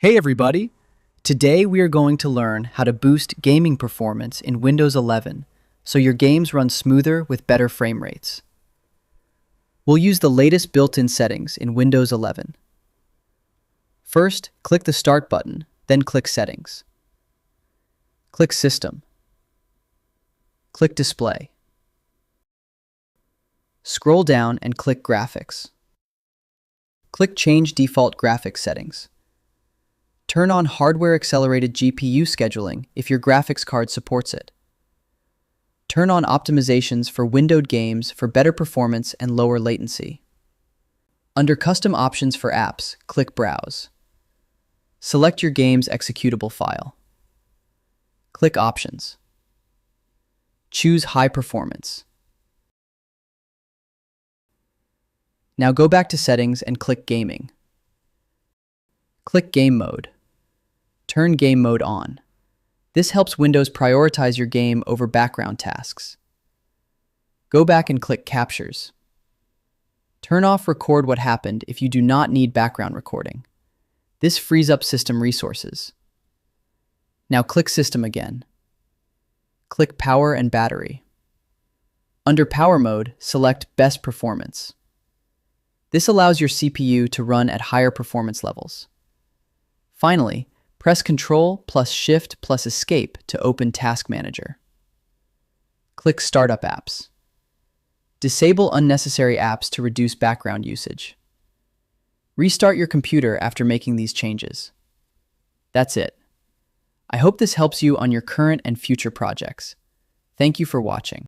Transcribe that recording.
Hey everybody! Today we are going to learn how to boost gaming performance in Windows 11 so your games run smoother with better frame rates. We'll use the latest built-in settings in Windows 11. First, click the Start button, then click Settings. Click System. Click Display. Scroll down and click Graphics. Click Change Default Graphics Settings. Turn on hardware-accelerated GPU scheduling if your graphics card supports it. Turn on optimizations for windowed games for better performance and lower latency. Under Custom Options for Apps, click Browse. Select your game's executable file. Click Options. Choose High Performance. Now go back to Settings and click Gaming. Click Game Mode. Turn Game Mode on. This helps Windows prioritize your game over background tasks. Go back and click Captures. Turn off Record What Happened if you do not need background recording. This frees up system resources. Now click System again. Click Power and Battery. Under Power Mode, select Best Performance. This allows your CPU to run at higher performance levels. Finally, press Ctrl plus Shift plus Escape to open Task Manager. Click Startup Apps. Disable unnecessary apps to reduce background usage. Restart your computer after making these changes. That's it. I hope this helps you on your current and future projects. Thank you for watching.